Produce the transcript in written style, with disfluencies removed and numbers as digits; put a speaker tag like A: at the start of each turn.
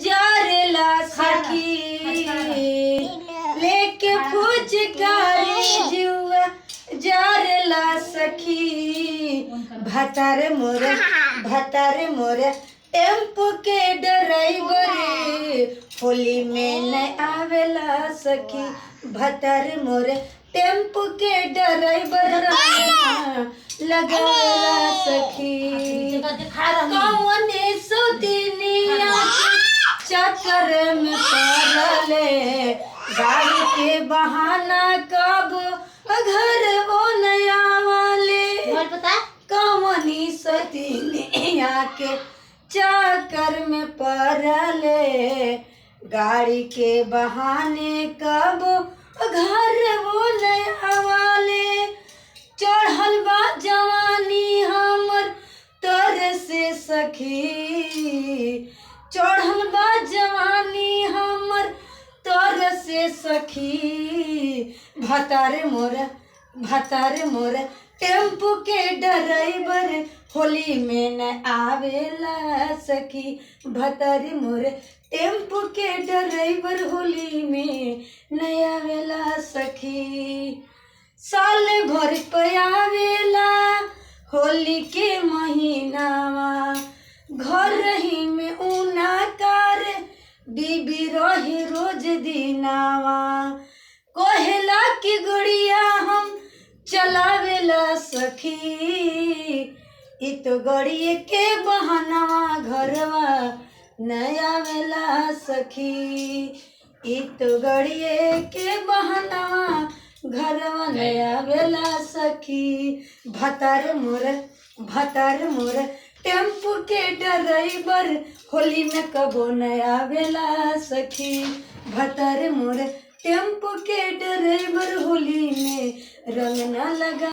A: जारेला सखी लेके फुचकारी जुआ जारेला सखी भतार मोर टेम्पो के ड्राइवर होली में न आवेला सखी भतार मोर टेम्पो के ड्राइवर लगावेला सखी कौने सुदिनिया चक्कर में पड़ले गाड़ी के बहाना कब घर वो नया वाले कौनी सुदिनिया के चक्कर में पड़ले गाड़ी के बहाने कब घर वो नया वाले चढ़ल बा जवानी हमर तर से सखी चढ़ल बा जवानी हमर तर से सखी भतार मोर टेम्पो के ड्राइवर होली में न आवेला सखी भतार मोर टेम्पो के ड्राइवर होली में न आवेला सखी साल भर पयावेला होली के महीनावा घर ही में ऊना कार बीबी रही रोज दिनावा कोहेला की गुड़िया हम चलावेला सखी इ तो गड़िए के बहनावा घरवा नया वेला सखी इ तो गड़िए के बहनावा घरवा नया वेला सखी भतार मोर टेम्पो के ड्राइवर होली में कबो नया वेला सखी भतार मोर टेम्पो के ड्राइवर होली